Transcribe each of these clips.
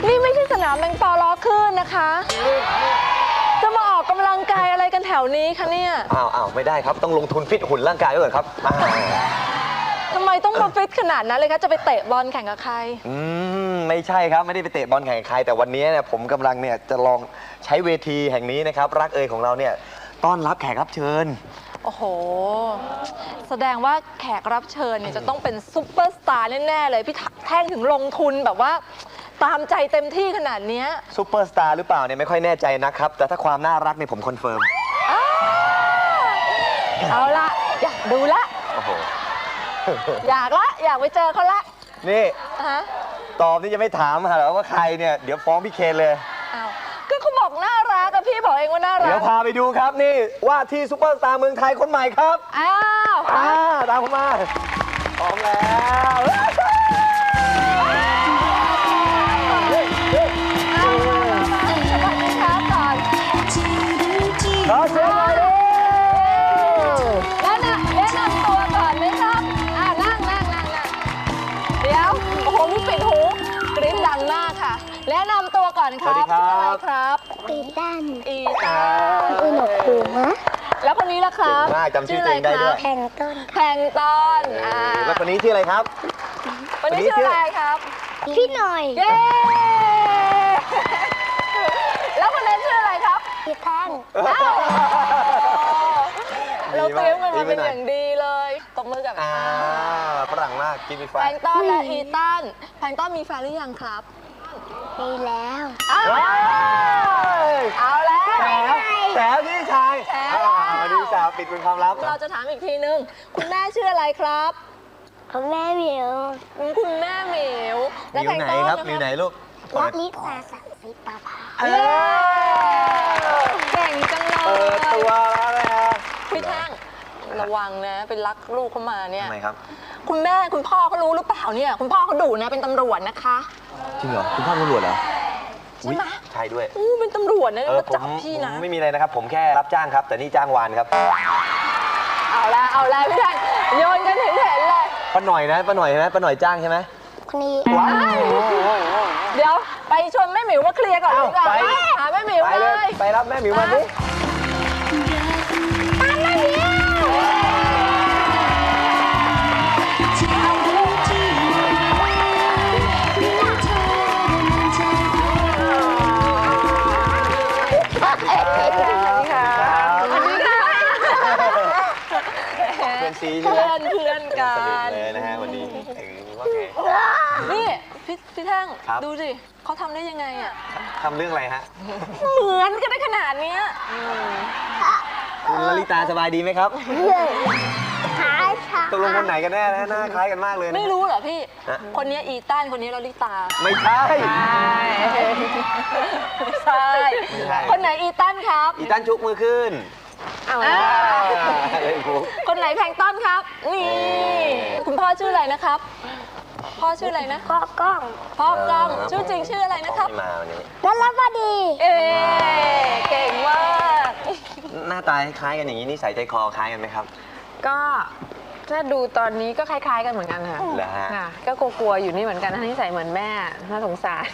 นี่ไม่ใช่สนามแมงปอล้อคลื่นนะคะ จะมาออกกำลังกายอะไรกันแถวนี้คะเนี่ย อ้าวไม่ได้ครับต้องลงทุนฟิตหุ่นร่างกายด้วยครับทำไมต้องมาฟิตขนาดนั้นเลยคะจะไปเตะบอลแข่งกับใคร ไม่ใช่ครับไม่ได้ไปเตะบอลแข่งกับใครแต่วันนี้เนี่ยผมกำลังเนี่ยจะลองใช้เวทีแห่งนี้นะครับรักเอยของเราเนี่ยต้อนรับแขกรับเชิญ โอ้โห แสดงว่าแขกรับเชิญเนี่ยจะต้องเป็นซุปเปอร์สตาร์แน่ๆเลยพี่แท่งถึงลงทุนแบบว่าตามใจเต็มที่ขนาดนี้ ซูเปอร์สตาร์หรือเปล่าเนี่ยไม่ค่อยแน่ใจนะครับแต่ถ้าความน่ารักเนี่ยผมคอนเฟิร์ม เอาละอยากดูละ โอ้โห อยากไปเจอเขาละ นี่ ฮะ ตอบนี่จะไม่ถามหรอว่าใครเนี่ยเดี๋ยวฟ้องพี่เคนเลย อ้าวก็เขาบอกน่ารักกับพี่บอกเองว่าน่ารัก เดี๋ยวพาไปดูครับนี่ว่าที่ซูเปอร์สตาร์เมืองไทยคนใหม่ครับ อ้าว ตามผมมาพร้อมแล้ว สวัสดีครับก่อน ขอเสียงหน่อยดิ แนะนำตัวก่อนไหมครับนั่งเดี๋ยวโอ้โหมีปิดหูกรี๊ดดังมากค่ะแนะนำตัวก่อนครับชื่ออะไรครับ อีตัน อีตา อุณหภูมิ แล้วคนนี้ล่ะครับ มากจำชื่อตัวเองได้ด้วย แพลงก์ต้น แพลงก์ต้น แล้วคนนี้ชื่ออะไรครับ คนนี้ชื่ออะไรครับ พี่หน่อย เย้ แล้วคนนั้นชื่ออะไรครับ พี่แท่ง เราเตรียมกันมาเป็นอย่างดีเลยตบมือกับ ฝรั่งมากกินมีไฟ แพลงก์ต้นและอีตันแพลงก์ต้นมีแฟนหรือยังครับ มีแล้ว เอาแล้ว แฉพี่ชาย แฉแล้ว มาดูสาวปิดเป็นความลับ เราจะถามอีกทีนึง คุณแม่ชื่ออะไรครับ ของแม่เหมียว คุณแม่หมิว มิวไหนครับมิวไหนลูก รักลิตาสักดิ์สิทธิ์ประภา เย้เก่งจังเล เปิด ย ตัวแล้วนะฮะ พี่แท่งระวังนะเป็นรักลูกเข้ามาเนี่ย ทำไมครับ คุณแม่คุณพ่อเขารู้หรือเปล่าเนี่ย คุณพ่อเขาดุนะเป็นตำรวจนะคะ จริงเหรอคุณพ่อตำรวจเหรอ ใช่ไหม ใช่ด้วย เป็นตำรวจนะมา ผ จับ ม พี่นะ ไม่มีอะไรนะครับ ผมแค่รับจ้างครับ แต่นี่จ้างวานครับ เอาละพี่แท่งโยนกันเห็นเลย ป้าหน่อยนะป้าหน่อยนะป้าหน่อยจ้างใช่ไหม คนนี้ ว้าว เดี๋ยวไปชวนแม่หมิวมาเคลียร์ก่อนดีกว่า ไป หาแม่หมิว ไป เล เลย ย ไปรับแม่หมิวมาดิ เพื่อนซีใช่ไหม เพื่อนกั สนิท น เลยนะฮะวันนี้ว่าไง นี่พี่แท่ง ครับ ดูสิเขาทำได้ยังไงอ่ะ ทำเรื่องอะไรฮะ เหมือนกันได้ขนาดเนี้ย คุณลลิตาสบายดีไหมครับ หาช้า ตกลงคนไหนกันแน่นะหน้าคล้ายกันมากเลยนะ ไม่รู้เหรอพี่ ฮะ คนนี้อีตันคนนี้ลลิตา ไม่ใช่ ใช่ ไม่ใช่ คนไหนอีตันครับ อีตันชุกมือขึ้น เล่นมุก คนไหนแพลงก์ต้นครับ นี่ คุณพ่อชื่ออะไรนะครับ พ่อชื่ออะไรนะ ก็กล้อง พ่อกล้องชื่อจริงชื่ออะไรนะครับ ที่มาวันนี้ นั่นแล้วพอดี เอ๊เก่งมาก หน้าตาคล้ายกันอย่างนี้นิสัยใจคอคล้ายกันไหมครับ ก็ถ้าดูตอนนี้ก็คล้ายๆกันเหมือนกันค่ะ เหรอฮะ ค่ะก็กลัวๆอยู่นี่เหมือนกันนิสัยเหมือนแม่น่าสงสาร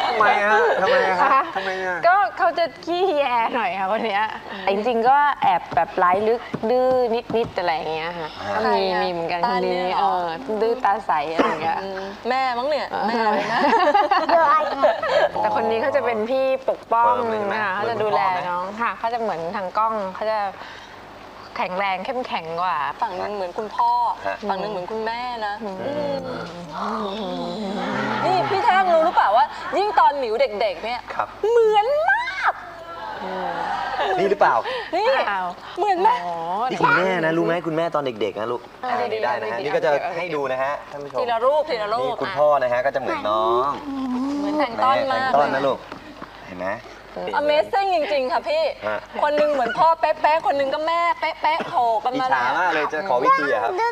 ทำไมฮะทำไมฮะ ค่ะ ทำไมอ่ะ ก็เขาจะขี้แยหน่อยค่ะคนเนี้ยแต่จริงๆก็แอบแบบร้ายลึกดื้อนิดๆอะไรอย่างเงี้ยค่ะก็มีเหมือนกันคนนี้ดื้อตาใสอะไรอย่างเงี้ย แม่มั้งเนี่ย แม่เลยนะ แต่คนนี้เขาจะเป็นพี่ปกป้อง เฟิร์มเลยใช่ไหม นะคะเขาจะดูแลน้องค่ะเขาจะเหมือนทางกล้องเขาจะแข็งแรงเข้มแข็งกว่า ฝั่งหนึงเหมือนคุณพ่อ ฮะ ฝั่งหนึงเหมือนคุณแม่นะนี่พี่แท่งรู้หรือเปล่าว่า ยิ่งตอนหมิวเด็กๆ เนี่ย ครับ เหมือนมาก นี่หรือเปล่า นี่ อ้าว เหมือนไหม อ๋อ นี่คุณแม่นะรู้ไหมคุณแม่ตอนเด็กๆนะลูก ดีๆ ได้นะฮะ ดีๆ นี่ก็จะ โอเค ให้ดูนะฮะท่านผู้ชม ทีละรูปทีละรู นี่ ป คุณพ่อนะฮะก็จะเหมือนน้อง เหมือนแพลงก์ แม่ ต้น แพล มาง ก ก์ต้นนะลูกเห็นไหม Amazing จริง ๆ ค่ะพี่ ฮะ คนหนึงเหมือนพ่อเป๊ะๆ คนหนึงก็แม่เป๊ะๆโผล่กัน อิจ มา ฉามากเลยจะขอวิธีอะครับ จริง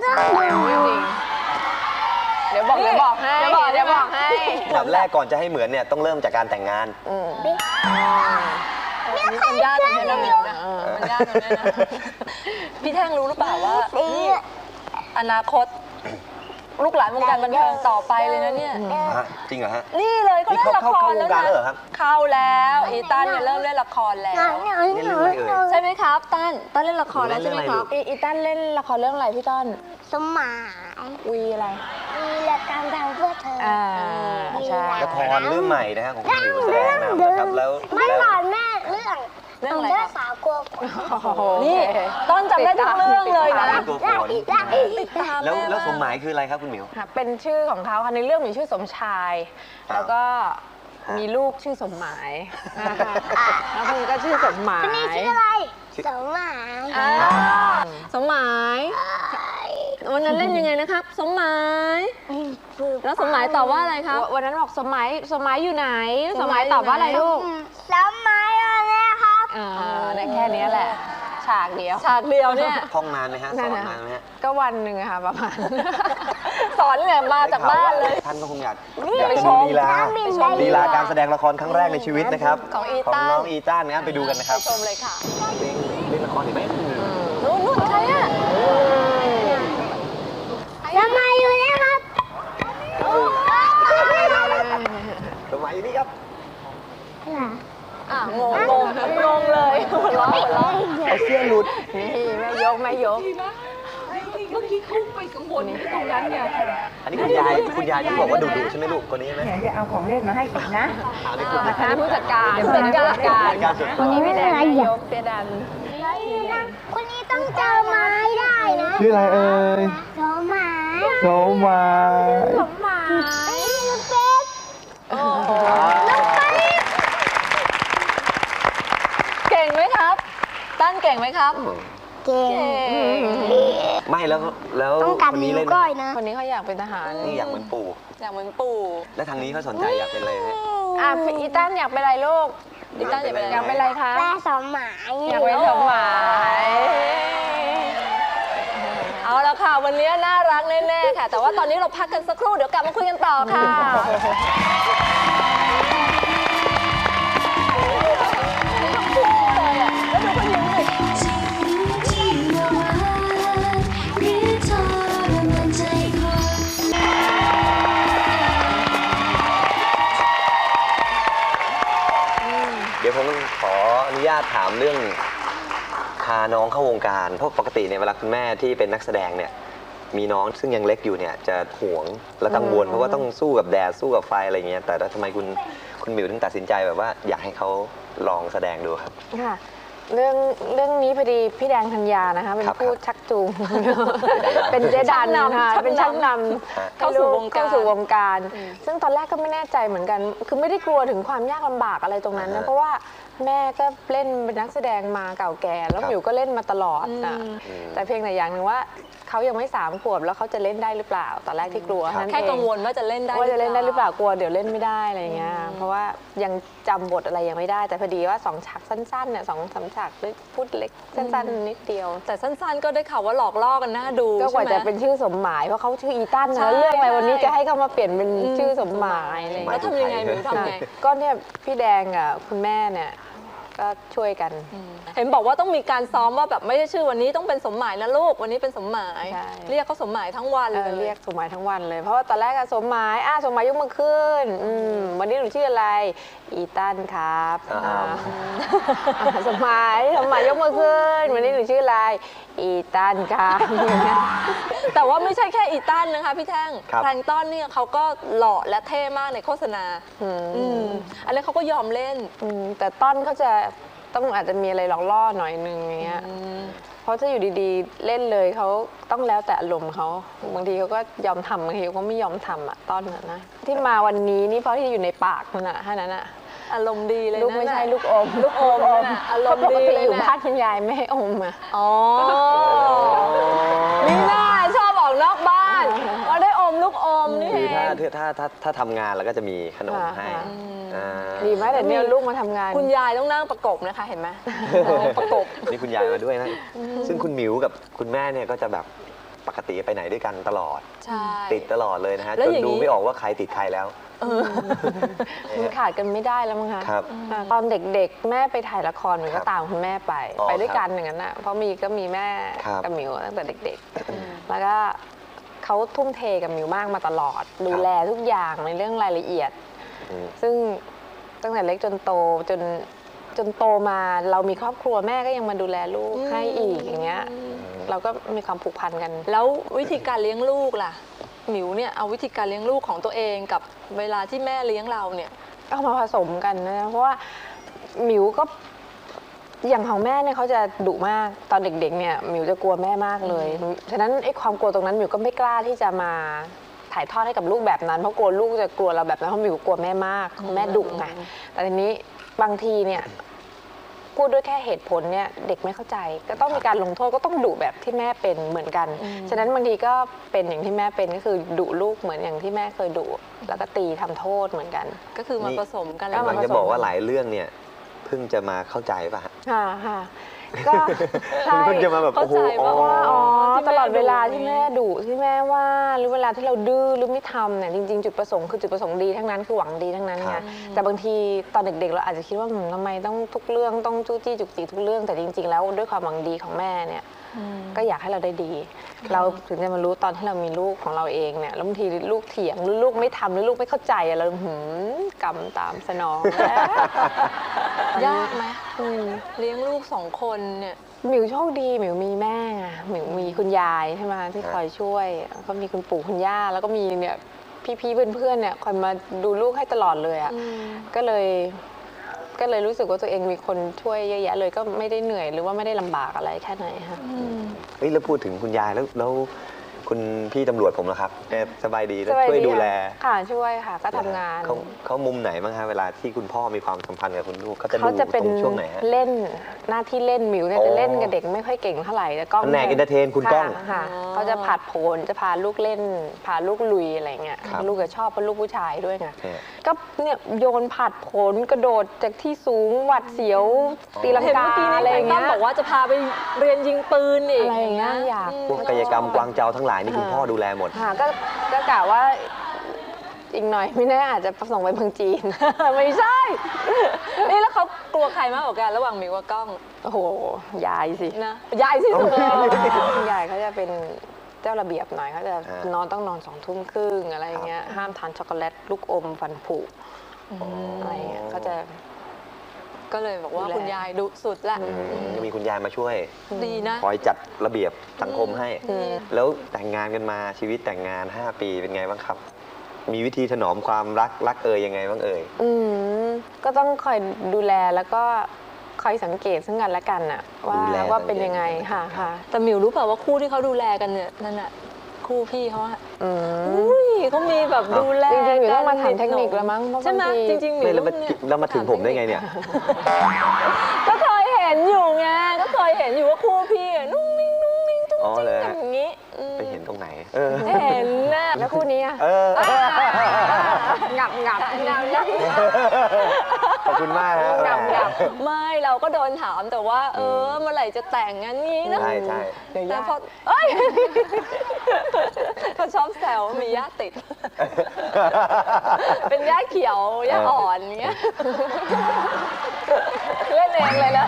เดี๋ยวบอกให้ เดี๋ยวบอกให้ อันดับแรกก่อนจะให้เหมือนเนี่ยต้องเริ่มจากการแต่งงาน นี่เป็นญาติกันนะมิวนะเป็นญาติกันนะพี่แท่งรู้หรือเปล่าว่านี่อนาคต ลูกหลานวงการบันเทิงต่อไปเลยนะเนี่ย ฮะจริงเหรอฮะ นี่เลยเขาเล่นละครแล้ว เข้าวงการ นะ แล้วเหรอครับ เข้าแล้วอีตันเนี่ยเริ่มเล่นละครแล้ว เล่นเรื่องอะไรเอ่ย ใช่ไหมครับตันเล่นละครแล้วใช่ไหมครับ อีตันเล่นละครเรื่องอะไรพี่ต้น สมหมาย วีอะไร วีรกรรมทำเพื่อเธอ ใช่ ละครเรื่องใหม่นะฮะของคุณหมิวแสดงนำนะครับแล้ว ไม่ แล้ว ก่อนแม่เรื่อง เรื่องอะไร เรื่ ค อ รั ง บ สาวกลัวฝน นี่ต้นจำได้ทุกเรื่องเลยนะ ตัวฝน ติดตาม แล้วสมหมายคืออะไรครับคุณหมิว ค่ะเป็นชื่อของเขาค่ะในเรื่องมีชื่อสมชาย ครับ แล้วก็มีลูกชื่อสมหมายนะคะแล้วคนนี้ก็ชื่อสมหมาย คนนี้ชื่ออะไรสมหมาย สมหมายวันนั้นเล่นยังไงนะครับ สมหมาย แล้วสมหมายตอบว่าอะไรครับ วันนั้นบอกสมหมายอยู่ไหน สมหมายตอบว่าอะไรลูก สมหมายอะไรครับ ได้แค่นี้แหละ ฉากเดียว ฉากเดียวเนี่ย ท่องนานไหมฮะสอนนานไหมฮะ ก็วันหนึ่งอะค่ะประมาณ สอนเนี่ยมาจากบ้านเลย ท่านก็คงอยาก นี่ อยาก ไป จะ ช ดู ม ลีลา ไปชม ลีลาการแสดงละครครั้งแรกในชีวิตนะครับ ของอี ของ ตัน น้องอีต้านนะไปดูกันนะครับ ชมเลยค่ะ เล่นละครเห็นไหม นู่นใครอ่ะ สมหมายอยู่แล้วครับ สมัยนี้ครับ งงเลยหัวเราะ เอาเสื้อหลุด นี่แม่ยก อันนี้คุณยายที่บอกว่าดุๆใช่ไหมลูกคนนี้ใช่ไหม จะเอาของเล่นมาให้อีกนะ อันนี้คุณ อันนี้ผู้จัดการ ผู้จัดการ เมื่อกี้พี่แดงแม่ยกเปียดัน คนนี้ต้องเจอไม้ได้นะ ชื่ออะไรเอ่ย สมหมาย สมาย สมหมายลูกเป็ด เก่งไหมครับ ตั้นเก่งไหมครับ เก่ง ไม่แล้ว ต้องกัด คน นิ้ นี้ ว เล่น ก้อยนะ คนนี้เขาอยากเป็นทหาร นี่อยากเหมือนปู่ อยากเหมือนปู่ แล้วทางนี้เขาสนใจอยากเป็นอะไรฮะ อีตันอยากเป็นอะไรลูก อีตันอยากเป็น อยากเป็นอะไรคะ แม่สมหมาย อยากเป็นสมหมาย เอาละค่ะ วันนี้น่ารักแน่ๆค่ะ แต่ว่าตอนนี้เราพักกันสักครู่เดี๋ยวกลับมาคุยกันต่อค่ะ เดี๋ยวผมขออนุญาตถามเรื่องพาน้องเข้าวงการ เพราะปกติเนี่ยเวลาคุณแม่ที่เป็นนักแสดงเนี่ยมีน้องซึ่งยังเล็กอยู่เนี่ยจะห่วงและกังวลเพราะว่าต้องสู้กับแดดสู้กับไฟอะไรเงี้ยแต่แล้วทำไมคุณหมิวถึงตัดสินใจแบบว่าอยากให้เขาลองแสดงดูครับ ค่ะ เรื่องนี้พอดีพี่แดงธัญญานะคะเป็น ครับ ผู้ชักจูง เป็นเจดันค่ะเป็นชักน ฮะ ำ เข้าสู่วงการ เข้าสู่วงการ ซึ่งตอนแรกก็ไม่แน่ใจเหมือนกัน คือไม่ได้กลัวถึงความยากลำบากอะไรตรงนั้น อ่า นะ ฮะ เพราะว่าแม่ก็เล่นเป็นนักแสดงมาเก่าแก่ แล้ว ครับ หมิวก็เล่นมาตลอดนะ อืม แต่เพียงแต่อย่างหนึ่งว่าเขายังไม่3 ขวบแล้วเขาจะเล่นได้หรือเปล่าตอนแรกที่กลัว ครับ นั่น แค่ เอง กังวลว่าจะเล่นได้ ว่าจะเล่นได้หรือเปล่ากลัวเดี๋ยวเล่นไม่ได้อะไรเงี้ยเพราะว่ายังจำบทอะไรยังไม่ได้ แต่พอดีว่า2 ฉากสั้นๆเนี่ย2-3 ฉากพูดเล็กสั้นๆนิดเดียว แต่สั้นๆ ก็ได้ข่าวว่าหลอกล่อกันน่าดู ก็กว่า ใช่ไหม จะเป็นชื่อสมหมายเพราะเขาชื่ออีตัน ใช่ นะเรื่องอะไรวันนี้ ใช่ จะให้เขามาเปลี่ยนเป็นชื่อสมหมายอะไร แล้ว เงี้ย ทำยังไงหนูทำไง ก็เนี่ยพี่แดงกับคุณแม่เนี่ยก็ช่วยกัน เห็นบอกว่าต้องมีการซ้อมว่าแบบไม่ใช่ชื่อวันนี้ต้องเป็นสมหมายนะลูกวันนี้เป็นสมหมาย ใช่ เรียกเขาสมหมายทั้งวันเลย เรียกสมหมายทั้งวันเลย เพราะว่าตอนแรกอะสมหมายสมหมายยกมือขึ้นวันนี้หนูชื่ออะไรอีตันครับ สมหมายยกมือขึ้นวันนี้หนูชื่ออะไรอีตันครับ แต่ว่าไม่ใช่แค่อีตันนะคะพี่แท่ง ครับ แพลงก์ต้นเนี่ยเขาก็หล่อและเท่มากในโฆษณาอันนี้นเขาก็ยอมเล่น แต่ต้นเขาจะต้องอาจจะมีอะไรหลอกล่อหน่อยนึงอย่างเงี้ยเพราะถ้าอยู่ดีๆเล่นเลยเขาต้องแล้วแต่อารมณ์เขาบางทีเขาก็ยอมทำบางทีเขาก็ไม่ยอมทำอะต้นอะนะที่มาวันนี้นี่เพราะที่อยู่ในปากมันอะแค่นั้นอะ อารมณ์ดีเลยนะ ลูกไม่ใช่ลูกอม ลูกอมนั่นน่ะอารมณ์ดี ปกติ เลย อยู่ นะ บ้านคุณยายไม่ให้อมอะ อ๋อนี่น่าชอบออกนอกบ้านก็ได้อมลูกอมนี่ คือ เอง ถ้าทำงานแล้วก็จะมีขนมให้อ่า ดีไหมแต่เนี่ยลูกมาทำงาน คุณยายต้องนั่งประกบนะคะเห็นไหมประกบ นี่คุณยายมาด้วยนะ ซึ่งคุณหมิวกับคุณแม่เนี่ยก็จะแบบปกติไปไหนด้วยกันตลอด ใช่ ติดตลอดเลยนะฮะ แล้ว จน อย่างนี้ ดูไม่ออกว่าใครติดใครแล้ว มันขาดกันไม่ได้แล้วมั้งคะ ครับ ตอนเด็กๆ แม่ไปถ่ายละครหนู ครั ก็ บ ตามคุณแม่ไป อ๋อ ไปด้วยกันอย่างนั้นน่ะเพราะก็มีแม่ ครับ กับหมิวตั้งแต่เด็กๆ แล้วก็ เขาทุ่มเทกับหมิวมากมาตลอด ดูแลทุกอย่างในเรื่องรายละเอียด ซึ่งตั้งแต่เล็กจนโตจนโตมาเรามีครอบครัวแม่ก็ยังมาดูแลลูกให้อีกอย่างเงี้ยเราก็มีความผูกพันกัน แล้ววิธีการเลี้ยงลูกล่ะหมิวเนี่ยเอาวิธีการเลี้ยงลูกของตัวเองกับเวลาที่แม่เลี้ยงเราเนี่ย เอามาผสมกันนะเพราะว่าหมิวก็อย่างของแม่เนี่ยเขาจะดุมากตอนเด็กๆเนี่ยหมิวจะกลัวแม่มากเลยฉะนั้นไอ้ความกลัวตรงนั้นหมิวก็ไม่กล้าที่จะมาถ่ายทอดให้กับลูกแบบนั้นเพราะกลัวลูกจะกลัวเราแบบนั้นเพราะหมิวกลัวแม่มากแม่ดุไงแต่ทีนี้บางทีเนี่ยพูดด้วยแค่เหตุผลเนี่ยเด็กไม่เข้าใจก็ต้องมีการลงโทษก็ต้องดุแบบที่แม่เป็นเหมือนกันฉะนั้นบางทีก็เป็นอย่างที่แม่เป็นก็คือดุลูกเหมือนอย่างที่แม่เคยดุแล้วก็ตีทำโทษเหมือนกัน ก็คือมาผสมกัน กำลังจะบอกว่าหลายเรื่องเนี่ยเพิ่งจะมาเข้าใจป่ะฮะ ค่ะก็ใช่ เพิ่งจะมาแบบโอ้โห เข้าใจว่าตลอดเวลาที่แม่ดุที่แม่ว่าหรือเวลาที่เราดื้อหรือไม่ทำเนี่ยจริงๆจุดประสงค์คือจุดประสงค์ดีทั้งนั้นคือหวังดีทั้งนั้นไงแต่บางทีตอนเด็กๆเราอาจจะคิดว่าทำไมต้องทุกเรื่องต้องจู้จี้จุกจิกทุกเรื่องแต่จริงๆแล้วด้วยความหวังดีของแม่เนี่ยก็อยากให้เราได้ดี เราถึงจะมารู้ตอนที่เรามีลูกของเราเองเนี่ยแล้วบางทีลูกเถียงหรือลูกไม่ทำหรือลูกไม่เข้าใจเรากรรมตามสนองแล้ว ยากไหมเลี้ยงลูก2 คนเนี่ย หมิวโชคดีหมิวมีแม่ไงหมิวมีคุณยายใช่ไหมที่คอยช่วยก็มีคุณปู่คุณย่าแล้วก็มีเนี่ยพี่ๆเพื่อนๆเนี่ยคอยมาดูลูกให้ตลอดเลยอ่ะก็เลยรู้สึกว่าตัวเองมีคนช่วยเยอะแยะเลยก็ไม่ได้เหนื่อยหรือว่าไม่ได้ลำบากอะไรแค่ไหนค่ะ เฮ้ยแล้วพูดถึงคุณยายแล้วคุณพี่ตำรวจผมล่ะครับแกสบายดีแล้วช่วยดูแล ค่ะช่วยค่ะก็ทำงาน เขามุมไหนบ้างฮะเวลาที่คุณพ่อมีความสัมพันธ์กับคุณลูกเขาจะดู เขาจะเป็น ตรงช่วงไหนฮะ เล่นหน้าที่เล่นหมิวเนี่ย อ๋อ จะเล่นกับเด็กไม่ค่อยเก่งเท่าไหร่แต่กล้อง แผนก entertain คุณก้อง ค่ะเขาจะผัดโผนจะพาลูกเล่นพาลูกลุยอะไรเงี้ย ครับ ลูกก็ชอบเพราะลูกผู้ชายด้วยไง เนี่ย ก็เนี่ยโยนผัดโผนกระโดดจากที่สูงหวัดเสียวตีลัง เห็น กา เมื่อกี้นี้ อะไร แพ อน ย่าง ต้ เงี้ น ย บอกว่าจะพาไปเรียนยิงปืนอีก อะไรอย่างเงี้ยอยาก พวกกายกรรมกวางเจาทั้งหลายนี่คุณพ่อดูแลหมด ค่ะก็กะว่าอีกหน่อยไม่แน่อาจจะส่งไปเมืองจีน ไม่ใช่ นี่แล้วเขากลัวใครมากกว่ากันระหว่างหมิวกับก้อง โอ้โหยายสิ นะยายสิสุดเลย คุณยายเขาจะเป็นเจ้าระเบียบหน่อยเขาจะ อ่าน นอนต้องนอน20:30อะไรอย่างเงี้ยห้ามทานช็อกโกแลตลูกอมฟันผุอะไรอย่างเงี้ยเขาจะ ก็เลยบอกว่า ดูแล คุณยายดุสุดละ ก็มีคุณยายมาช่วย ดีนะ คอยจัดระเบียบสังคมให้ แล้วแต่งงานกันมาชีวิตแต่งงาน 5 ปีเป็นไงบ้างครับ มีวิธีถนอมความรักยังไงบ้างเอ่ย ก็ต้องคอยดูแลแล้วก็คอยสังเกตซึ่งกันและกันอะว่า ดูแล ว่าเป็นยังไงค่ะ แต่หมิวรู้เปล่าว่าคู่ที่เขาดูแลกันเนี่ยนั่นน่ะคู่พี่เขาอะ อืม อุ้ยเขามีแบบดูแล จริงๆหมิวต้องมาถาม กั เทคนิคแล้วมั้งเพราะ ใช่ไหม บางที จริงๆหมิว แล้ว ต้องเนี่ย มาถึงผมได้ไงเนี่ย ก็เคยเห็นอยู่ไงก็เคยเห็นอยู่ว่าคู่พี่อะนุ่งนิ่งจุ๊ง อ๋อ จิ้ง เลย อย่างงี้ ไปเห็นตรงไหน เห็นนะ แล้วคู่นี้อะ งับ ขอบคุณมากฮะ ไม่เราก็โดนถามแต่ว่า เมื่อไหร่จะแต่งงานนี้นะ ใช่ใช่ แต่พอเอ้ยเขาชอบแซวว่ามีย่าติด เป็นย่าเขียวย่าอ่อนอย่างเงี้ยเล่นเองเลยนะ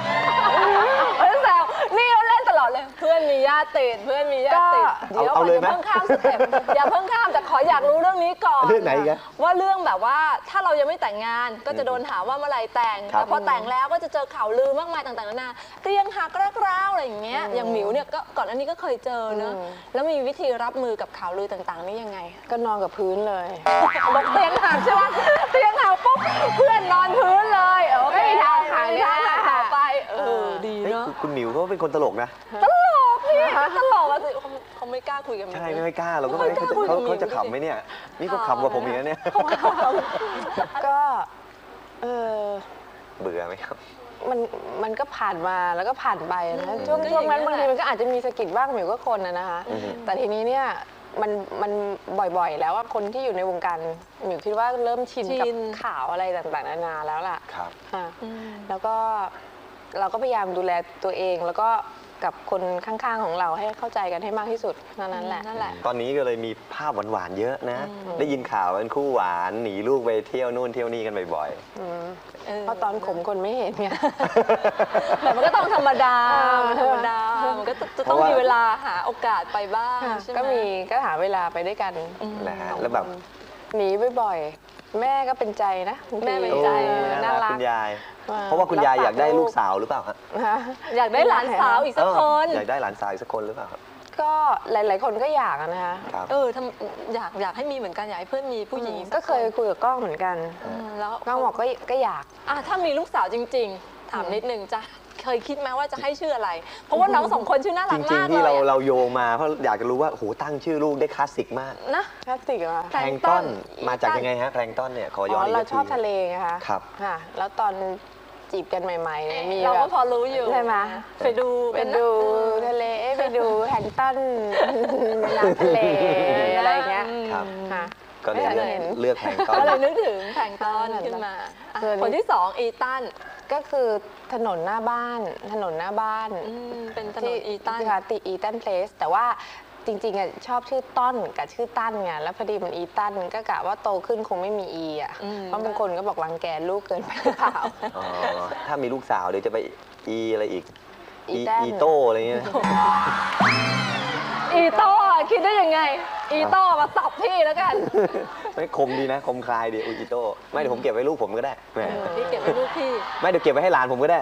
เล่นแซวนี่เราเล่นตลอดเลย เพื่อนมีย่าติดเพื่อนมีย่าติด เอาเลยไหม อย่าเพิ่งข้ามสเต็ปอย่าเพิ่งข้ามแต่ขออยากรู้เรื่องนี้ก่อน เรื่องไหนอีกอะ ว่าเรื่องแบบว่าถ้าเรายังไม่แต่งงานก็จะโดนถามว่าเมื่อไหร่แต่ง ครับ แต่พอแต่งแล้วก็จะเจอข่าวลือมากมายต่างๆนานาเตียงหักรักร้าวอะไรอย่างเงี้ยอย่างหมิวเนี่ยก็ก่อนอันนี้ก็เคยเจอเนอะแล้วมีวิธีรับมือกับข่าวลือต่างๆนี่ยังไง ก็นอนกับพื้นเลย บอกเตียงหักใช่ไหมเตียงหักปุ๊บเพื่อนนอนพื้นเลยโอเค ไม่มีทางหัก ไม่มีทางหักต่อไปดี เฮ้ย เนาะ คุณหมิวเขาเป็นคนตลกนะ ตลกพี่ตลกอะสิเขาไม่กล้าคุยกับหมิว ใช่ไม่กล้าเราก็ ไม่ ไม่ กล้าคุยกับหมิว เขาจะขำไหมเนี่ย นี่เขาขำกว่าผมอีกนะเนี่ย ก็เบื่อไหมครับ มันก็ผ่านมาแล้วก็ผ่านไปนะช่วงนั้นบางทีมันก็อาจจะมีสะกิดบ้างหมิวก็คนนะคะ แต่ทีนี้เนี่ยมันบ่อยๆ แล้วว่าคนที่อยู่ในวงการหมิวคิดว่าเริ่มชินกับข่าวอะไรต่างๆนานาแล้วล่ะ ครับ ค่ะแล้วก็เราก็พยายามดูแลตัวเองแล้วก็ กับคนข้างๆของเราให้เข้าใจกันให้มากที่สุดนั่นแหละ ตอนนี้ก็เลยมีภาพหวานๆเยอะนะ ได้ยินข่าวเป็นคู่หวานหนีลูกไปเที่ยวนู่นเที่ยวนี่กันบ่อย เพราะตอนขมคนไม่เห็นไง แต่มันก็ต้องธรรมดา ธรรมดา มันก็จะต้องมีเวลาหาโอกาสไปบ้างใช่ไหม ก็หาเวลาไปด้วยกัน ๆนะฮะแล้วแบบ หนีบ่อยๆแม่ก็เป็นใจนะบางที แม่เป็น โอ้ ใจ น่ารัก คุณยาย เพราะว่าคุณยายอยากได้ลูกสาวหรือเปล่าฮะ อยากได้หลานสาวอีกสักคน อยากได้หลานสาวอีกสักคนหรือเปล่าครับ ก็หลายๆคนก็อยากอะนะคะ ครับ อยากให้มีเหมือนกันอยากให้เพื่อนมีผู้หญิง ก็เคยคุยกับก้องเหมือนกัน แล้ว ก้องบอกก็อยาก ถ้ามีลูกสาวจริง ๆ ถามนิดนึงจะเคยคิดไหมว่าจะให้ชื่ออะไร เพราะว่าน้องสองคนชื่อน่า จ รัก ริง มาก ๆที่ เลย เราโยงมาเพราะอยากจะรู้ว่าโหตั้งชื่อลูกได้คลาสสิกมาก นะ พลาสติกอะ แพล แพล ง ง ก์ ก์ ต้ ต้ น นมาจากยังไงฮะแพลงก์ต้นเนี่ยขอย้อนอีก เรา ที ชอบทะเลไงคะ ครับ ค่ะแล้วตอนจีบกันใหม่ๆมี เรา แบ ก็ บ พอรู้อยู่ ใช่ไหม ไปดู ไป กันนะ ดูทะเลไปดูแพลงก์ต้นน้ำทะเลอะไรเงี้ย ครับ ค่ะ ก็เลย ไม่เคยเห็น เลือกแพลงก์ต้น ก็เลยนึกถึงแพลงก์ต้นขึ้นมาคนที่สองอีตัน ก็คือถนนหน้าบ้าน เป็นถนนอีตัน ที่ค่ะติอีตันเพลสแต่ว่าจริงๆอะชอบชื่อต้นกับชื่อตั้นไงแล้วพอดีมันอีตันก็กะว่าโตขึ้นคงไม่มีอีอ่ะเพราะบางคนก็บอกรังแกลูกเกินไปหรือเปล่า อ๋อถ้ามีลูกสาวเดี๋ยวจะไปอีอะไรอีก อีแต้ม อีโต้อะไรเงี้ย อีโต้คิดได้ยังไง อีโต้มาสับพี่แล้วกัน ไม่คมดีนะคมคลายดีอีโต้ไม่เดี๋ยวผมเก็บไว้ลูกผมก็ได้แหม พี่เก็บไว้ลูกพี่ ไม่เดี๋ยวเก็บไว้ให้หลานผมก็ได้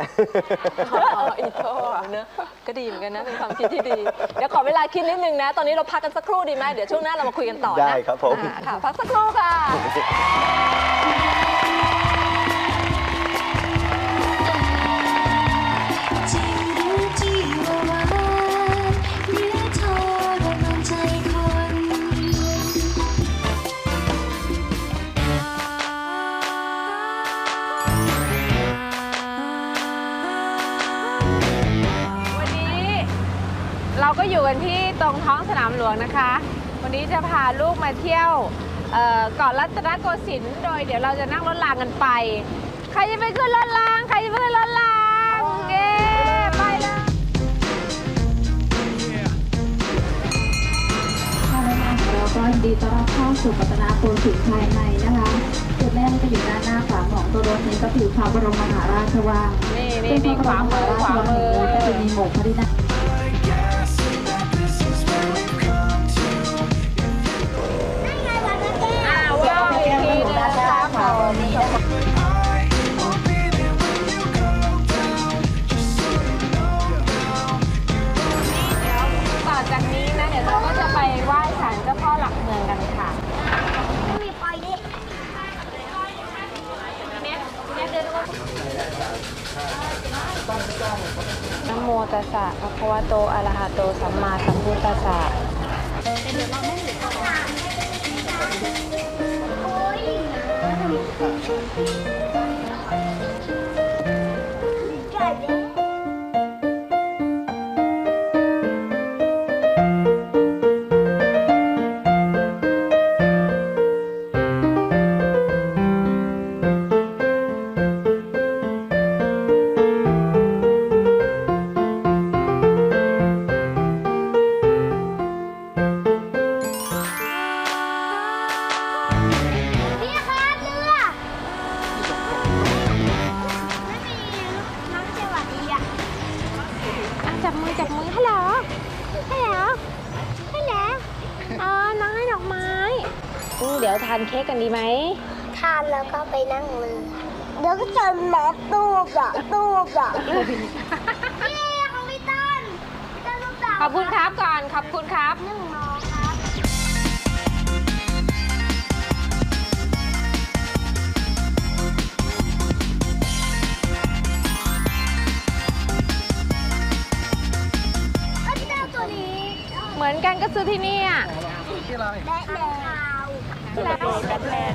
อีโต้เนอะก็ดีเหมือนกันนะเป็นความคิดที่ดี เดี๋ยวขอเวลาคิดนิดนึงนะ ตอนนี้เราพักกันสักครู่ดีไหมเดี๋ยวช่วงหน้าเรามาคุยกันต่อนะ ได้ครับผม ค่ะพักสักครู่ค่ะ จริงหรือที่ว่าหวานเนื้อทรมานใจคน วันนี้เราก็อยู่กันที่ตรงท้องสนามหลวงนะคะ วันนี้จะพาลูกมาเที่ยวเกาะรัตนโกสินทร์โดยเดี๋ยวเราจะนั่งรถรางกันไป ใครจะไปขึ้นรถราง ใครจะไปขึ้นรถรางเย้ไปเลย ค่ะในงานของเราก็ยินดีต้อนรับเข้าสู่รัตนโกสินทร์ภายในนะคะจุดแรกจะอยู่ด้านหน้าฝาของตัวรถนี้ก็คือพระบรมมหาราชวัง นี่ขวามือ ก็จะมีหมู่พระที่นั่ง ว้าวอีกทีนึงนะคะวันนี้นะคะต่อจากนี้นะเดี๋ยวเราก็จะไปไหว้ศาลเจ้าพ่อหลักเมืองกันค่ะ ไม่มีไฟดิ นะโมตัสสะภะคะวะโตอะระหะโตสัมมาสัมพุทธัสสะ ใช่ดิ พี่ครับเรือไม่มีน้ำสวัสดีอ่ะ จับมือฮัลโหลอ๋อ น้องให้ดอกไม้เดี๋ยวทานเค้กกันดีไหม ทานแล้วก็ไปนั่งเรือเดี๋ยวก็เจอแมสตู้อ่ะพี่ของพี่ต้นลูกสาว ขอบคุณครับก่อน ขอบคุณครับ นึ่งน้องครับ เจ้าตัวนี้ เหมือนกันก็ซื้อที่นี่อ่ะ แบทแมน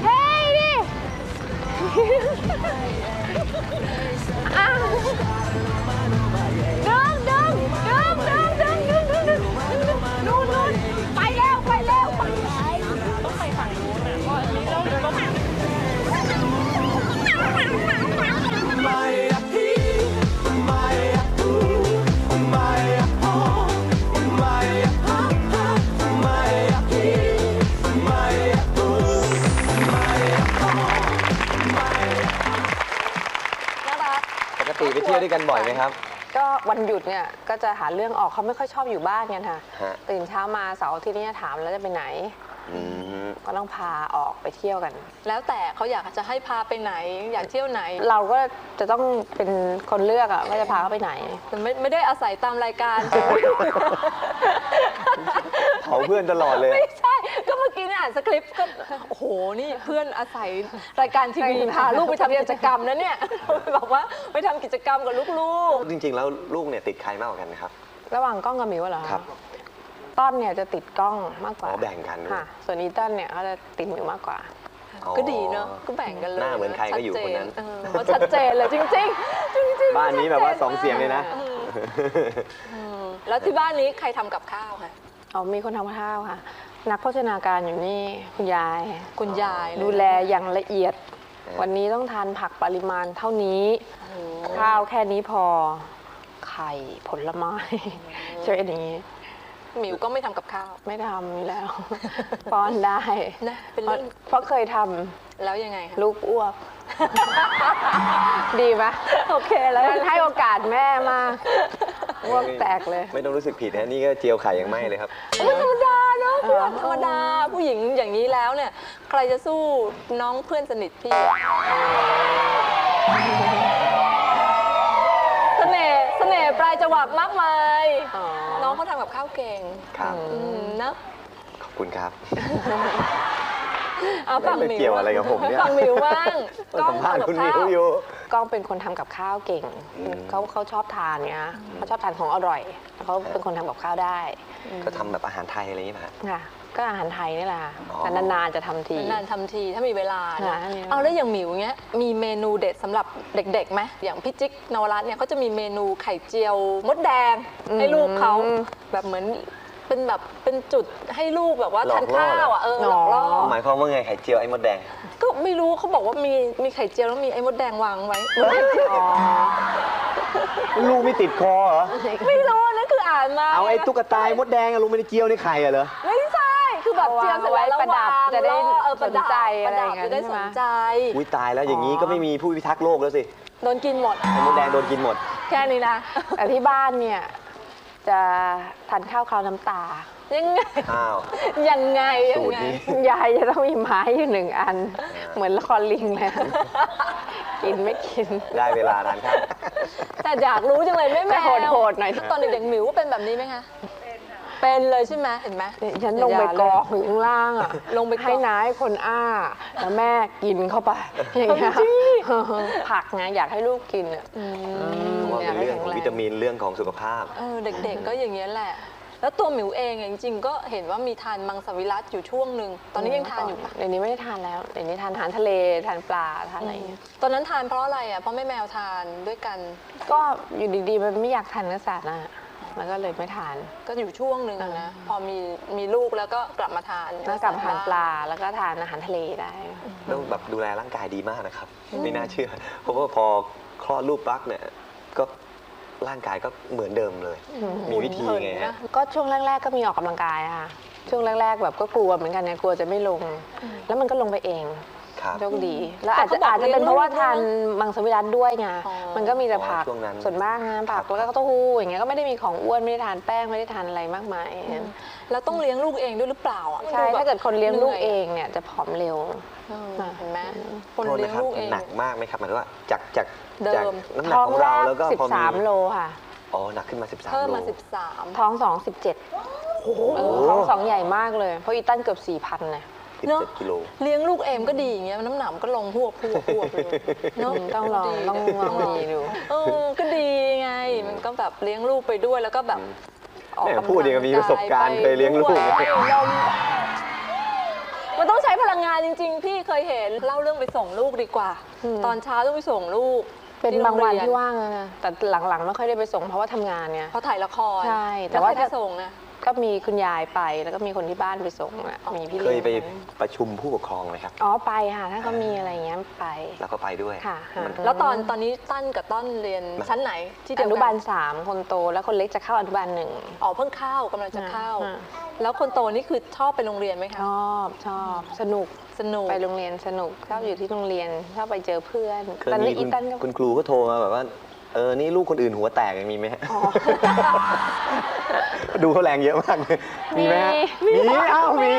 เฮ้ยดิอ้าวดึงนู่นไปแล้ว ปกติไปเที่ยวด้วยกันบ่อยไหมครับ ก็วันหยุดเนี่ยก็จะหาเรื่องออกเขาไม่ค่อยชอบอยู่บ้านกันค่ะ ฮะ ตื่นเช้ามาเสาร์อาที่นี้ถามแล้วจะไปไหน อืม ก็ต้องพาออกไปเที่ยวกัน แล้วแต่เขาอยากจะให้พาไปไหน อยากเที่ยวไหน เราก็จะต้องเป็นคนเลือกอะว่าจะพาเขาไปไหน แต่ไม่ได้อาศัยตามรายการ เผาเพื่อนตลอดเลย ไม่ใช่ ก็เมื่อกี้เนี่ยอ่านสคริปต์ก็โอ้โห นี่เพื่อนอาศัยรายการทีวีพาลูกไปทำกิจกรรมนะเนี่ย บอกว่าไปทำกิจกรรมกับลูก จริงๆ แล้วลูกเนี่ยติดใครมากกว่ากันนะครับ ระหว่างกล้องกับหมิวเหรอ ครับ ต้นเนี่ยจะติดกล้องมากกว่า อ๋อแบ่งกันด้วย ค่ะ ส่วนอีต้นเนี่ยเขาจะติดหมิวมากกว่า ก็ดีเนอะก็แบ่งกันเลย หน้าเหมือนใครก็อยู่คนนั้น ชัดเจก็ชัดเจนเลยจริงๆจริงๆ บ้านนี้แบบว่าสองเสียงเลยนะ แล้วที่บ้านนี้ใครทำกับข้าวคะ เอามีคนทำข้าวค่ะ นักโภชนาการอยู่นี่คุณยาย คุณยายเลย ดูแลอย่างละเอียด เออ วันนี้ต้องทานผักปริมาณเท่านี้ ข้าวแค่นี้พอ ไข่ผลไม้ ช่วยอย่างนี้ หมิวก็ไม่ทำกับข้าว ไม่ทำอยู่แล้ว ป้อนได้ นะเป็นเรื่อง เพราะเคยท แล้วยังไงคะ ำลูกอ้วก ดีไหมโอเคแล้วให้โอกาสแม่มากอ้วกแตกเลย ไม่ต้องรู้สึกผิดนะนี่ก็เจียวไข่ยังไม่เลยครับ ไม่ธรรมดาเนอะพี่ธรรมดาผู้หญิงอย่างนี้แล้วเนี่ย ใครจะสู้น้องเพื่อนสนิทพี่เสน่ห์ปลายจวักมากมาย อ๋อ น้องเขาทำกับข้าวเก่ง ครับ นะ ขอบคุณครับ เอาฝั่งหมิว ไม่เกี่ยวอะไรกับผมเนี่ย ฝั่งหมิวบ้าง สัมภาษณ์คุณมิวอยู่ กล้องเป็นคนทำกับข้าวเก่ง เขาชอบทานไงเขาชอบทานของอร่อยเขาเป็นคนทำกับข้าวได้ ก็ทำแบบอาหารไทยอะไรอย่างเงี้ยป่ะ ค่ะ ก็อาหารไทยนี่แหละค่ะ อ๋อ แต่นานๆจะทำที นานๆทำทีถ้ามีเวลานะ ค่ะ เอาแล้วอย่างหมิวเงี้ยมีเมนูเด็ดสำหรับเด็กๆไหมอย่างพี่จิ๊กนวรัตน์เนี่ยเขาจะมีเมนูไข่เจียวมดแดงให้ลูกเขาแบบเหมือนเป็นจุดให้ลูกแบบว่าทานข้าวอ่ะหลอกล่อ หมายความว่าไงไข่เจียวไอ้มดแดง ก็ไม่รู้เขาบอกว่ามีไข่เจียวแล้วมีไอ้มดแดงวางไว้ อ๋อ ลูกไม่ติดคอเหรอ ไม่รู้นั่นคืออ่านมา เอาไอ้ตุ๊กตามดแดงอะลงไปในเจียวในไข่อะเหรอ ไม่ใช่คือแบบเจียวเสร็จแล้ว ประดับ วาง จะได้ ประดับ สนใจ ป อะไร ระ อ ดับ ย่างนั้น จะได้ ใช่ ส ไหม นใจ อุ้ยตายแล้วอย่างนี้ก็ไม่มีผู้พิทักษ์โลกแล้วสิ โดนกินหมด ไอ้มดแดงโดนกินหมด แค่นี้นะ แต่ที่บ้านเนี่ยจะทานข้าวคราวน้ำตา ยังไง อ้าว ยังไง สูตรนี้ ยายจะต้องมีไม้อยู่หนึ่งอัน เหมือนละครลิงเลย กินไม่กิน ได้เวลาทานข้าว แต่อยากรู้จังเลยแม่แม แต่ ว โหดๆหน่อย ตอนเด็กๆหมิวเป็นแบบนี้ไหมคะเป็นเลยใช่ไหมเห็นไหม ฉันลงไปกองอยู่ข้างล่างอ่ะ ลงไปกอง ให้น้าให้คนอ้า แล้วแม่กินเข้าไปอย่างเงี้ยผักไงอยากให้ลูกกินอ่ะ เพราะว่าเป็นเรื่องของวิตามินเรื่องของสุขภาพ เด็กๆก็อย่างเงี้ยแหละ แล้วตัวหมิวเองจริงๆก็เห็นว่ามีทานมังสวิรัติอยู่ช่วงหนึ่งตอนนี้ยังทานอยู่ปะ เดี๋ยวนี้ไม่ได้ทานแล้วเดี๋ยวนี้ทานอาหารทะเลทานปลาทานอะไรอย่างเงี้ย ตอนนั้นทานเพราะอะไรอ่ะเพราะแม่แมวทานด้วยกัน ก็อยู่ดีๆมันไม่อยากทานเนื้อสัตว์นะแล้วก็เลยไม่ทาน ก็อยู่ช่วงหนึ่งอะนะพอมีลูกแล้วก็กลับมาทาน แล้วกลับมาทานปลาแล้วก็ทานอาหารทะเลได้ ต้องแบบดูแลร่างกายดีมากนะครับ ไม่น่าเชื่อ เพราะว่าพอคลอดลูกปั๊กเนี่ยก็ร่างกายก็เหมือนเดิมเลย มีวิธีไงฮะ ก็ช่วงแรก ๆ ก็มีออกกำลังกายอะค่ะ ช่วงแรก ๆ แบบก็กลัวเหมือนกันเนี่ยกลัวจะไม่ลง แล้วมันก็ลงไปเอง ครับ โชคดี แล้วอาจจะเป็นเพราะว่าทานมังสวิรัติด้วยไง มันก็มีแต่ผัก ช่วงนั้น ส่วนมากนะผักแล้วก็เต้าหู้อย่างเงี้ยก็ไม่ได้มีของอ้วนไม่ได้ทานแป้งไม่ได้ทานอะไรมากมาย แล้วต้องเลี้ยงลูกเองด้วยหรือเปล่าอ่ะ ใช่ถ้าเกิดคนเลี้ยงลูกเองเนี่ยจะผอมเร็ว เห็นไหมคน โทษ เลี้ย นะ ง ครับ ลูกเอง หนักมากไหมครับหมายถึงว่าจาก เดิม น้ำหนัก ท้อง ของ แร เรา ก แล้วก็พอมี 13 โลค่ะ อ๋อหนักขึ้นมา 13 เพิ่ม โล มา13 ท้อง2 17ท้อง2ใหญ่มากเลย เพราะอีตันเกือบ 4,000เลย 17 กิโล เลี้ยงลูกเองก็ดีอย่างเงี้ยน้ำหนักก็ลงหวบเลยเนาะ ต้องลองดีดู ก็ดีไงมันก็แบบเลี้ยงลูกไปด้วยแล้วก็แบบออก แม่ กำลัง พูดอย่างกับมีประสบการณ์เคยเลี้ยงลูก ด้วยมันต้องใช้พลังงานจริงๆ พี่เคยเห็นเล่าเรื่องไปส่งลูกดีกว่า ตอนเช้าต้องไปส่งลูก เป็นบางวันที่ว่างนะแต่หลังๆไม่ค่อยได้ไปส่งเพราะว่าทำงานเนี่ย เพราะถ่ายละคร ใช่ แต่ แต่ ว่า ว่า ถ้าส่งนะ ก็มีคุณยายไปแล้วก็มีคนที่บ้านไปส่งอะมีพี่ เค เลี้ ย ยง ไปประชุมผู้ปกครองไหมครับ อ๋อไปค่ะถ้าเขามีอะไรอย่างเงี้ยไป แล้วก็ไปด้วย ค่ะ มัน แล้วตอนนี้ตั้นกับต้นเรียนชั้นไหนที่เดี อ ยว นุ กับ าน ล3คนโตแล้วคนเล็กจะเข้าอนุบาล1 อ๋อเพิ่งเข้ากำลังจะเข้า อ่า แล้วคนโตนี่คือชอบไปโรงเรียนไหมคะ ชอบสนุก สนุก ไปโรงเรียนสนุกชอบอยู่ที่โรงเรียนชอบไปเจอเพื่อน เคย ตอน มี นี้อีตันก็ คุณครูก็โทรมาแบบว่า นี่ลูกคนอื่นหัวแตกยังมีไหมฮะ ดูเขาแรงเยอะมากเลยมีไหมฮะมีอ้าวมี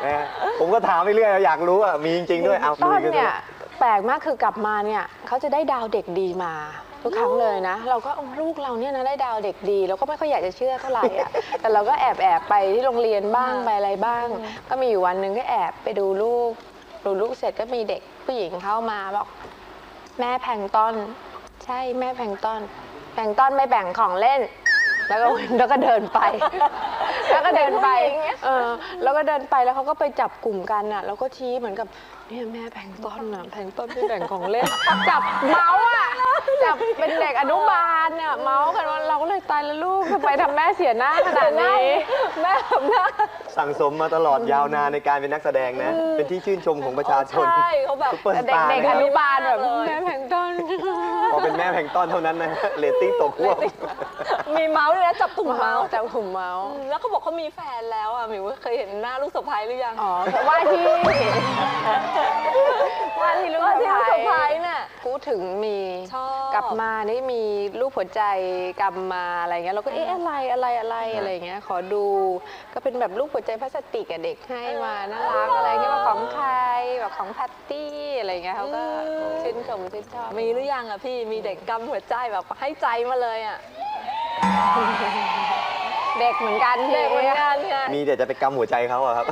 นะผมก็ถามไปเรื่อยอยากรู้อ่ะมีจริงๆด้วยเอา ต้น ดู เนี่ยแปลกมากคือกลับมาเนี่ยเขาจะได้ดาวเด็กดีมาทุกครั้งเลยนะ เราก็ลูกเราเนี่ยนะได้ดาวเด็กดีเราก็ไม่ค่อยอยากจะเชื่อเท่าไหร่อ่ะ แต่เราก็แอบไปที่โรงเรียนบ้างไปอะไรบ้าง ก็มีอยู่วันหนึ่งก็แอบไปดูลูกเสร็จก็มีเด็กผู้หญิงเข้ามาบอกแม่แพลงก์ต้นใช่แม่แพลงก์ต้นไม่แบ่งของเล่น แล้วก็เดินไป แล้วก็เดินไปแล้วก็เดินไปแล้วเขาก็ไปจับกลุ่มกันอ่ะแล้วก็ชี้เหมือนกับเนี่ยแม่แพลงก์ต้นอ่ะแพลงก์ต้นไม่แบ่งของเล่น จับเมาส์อ่ะจับเป็นเด็กอนุบาลเนี่ยเมาส์กันว่าเราก็เลยตายแล้วลูกทำไมทำแม่เสียหน้าขนาดนี้แม่ทำหน้า สั่งสมมาตลอดยาวนานในการเป็นนักแสดงนะ เป็นที่ชื่นชมของประชาชน ใช่เขาแบบ ซุปเปอร์สตาร์ เด็ก นะ อ ครับ นุบาลแบบแม่แพลงก์ต้น พอเป็นแม่แพลงก์ต้นเท่านั้นนะเรตติ้งตกพวก มีเมาส์ด้วยนะจับตุ่มเมาส์ จับกลุ่มเมาส์ แล้วเขาบอกเขามีแฟนแล้วอ่ะหมิวเคยเห็นหน้าลูกสะใภ้หรือยัง อ๋อแต่ว่าที่ลูก ว่าที่ลูกสะใภ้น่ะ พูดถึงมี ชอบ กลับมาได้มีรูปหัวใจกำมาอะไรเงี้ยเราก็อะไรอะไรเงี้ยขอดูก็เป็นแบบรูปหัวใจพลาสติกอะเด็กให้มาน่ารักอะไรเงี้ยว่าของใครแบบของแพตตี้อะไรเงี้ยเขาก็ชื่นชมชื่นชอบ มีหรือยังอ่ะพี่มีเด็กกำหัวใจแบบให้ใจมาเลยอ่ะ เด็กเหมือนกัน เด็กเหมือนกันไง มีแต่จะไปกำหัวใจเขาอะครับ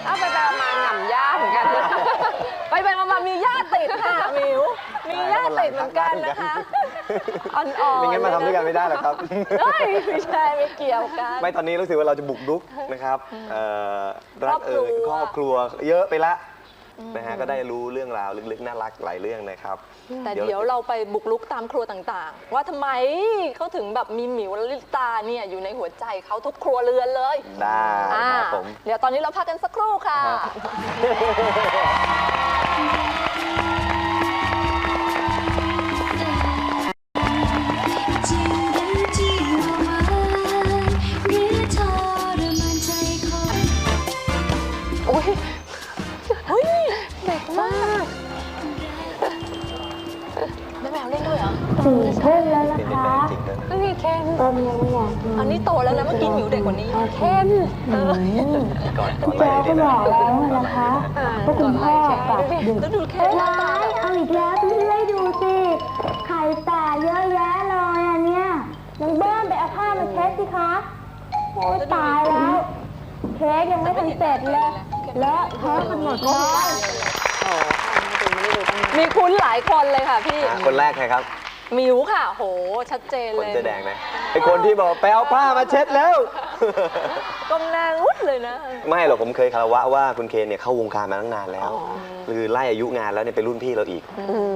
เอาไปมาหง่ำย่าเหมือนกัน ไปมามีญาติติดค่ะหมิวมีญาติติดเหมือนกันนะคะอ่อนๆ ไม่งั้นมาทำด้วยกันไม่ได้หรอกครับ เฮ้ยไม่ใช่ไม่เกี่ยวกัน ไม่ตอนนี้รู้สึกว่าเราจะบุกรุกนะครับรักครอบครัวเยอะไปละนะฮะก็ได้รู้เรื่องราวลึกๆน่ารักหลายเรื่องนะครับ แต่เดี๋ยวเราไปบุกรุกตามครัวต่างๆ ว่าทำไมเขาถึงแบบมีหมิวและลิตาเนี่ยอยู่ในหัวใจเขาทุกครัวเรือนเลย ได้ครับผม เดี๋ยวตอนนี้เราพักกันสักครู่ค่ะ จริงหรือที่ว่าหวานหรือทรมานใจคน อุ้ยเฮ้ยเด็กมาก แม่แมวเล่นด้วยเหรอ 4 ทุ่มแล้วนะ เป็นเด็ก คะ จริงๆนะ นั่นไงเคน ตอนยังไม่อยากนอ อั น นนี้โตแล้วนะเมื่อกี้หมิวเด็กกว่านี้ เคน ก่อน แจ๊ก็บอกแล้วนะคะว่าคุณพ่อกลับดึก แล้วดูแค่หน้าตาแบบ เอาอีกแล้วพี่ให้ดูสิไข่แตกเยอะแยะเลยอันเนี้ยน้องเบิ้มไปเอาผ้ามาเช็ดสิคะโอ้ยตายแล้ว เค้กยังไม่ทันเสร็จเลยและเค้กมันหมดแล้ว มีคุ้นหลายคนเลยค่ะพี่ คนแรกใครครับ หมิวค่ะโหชัดเจน คน เลย เสื้อแดงนะไอคนที่บอกไปเอาผ้ามาเช็ดแล้ว ก้มหน้างุดเลยนะ ไม่หรอกผมเคยคารวะว่าคุณเคนเนี่ยเข้าวงการมาตั้งนานแล้ว คือไล่อายุงานแล้วเนี่ยเป็นรุ่นพี่เราอีก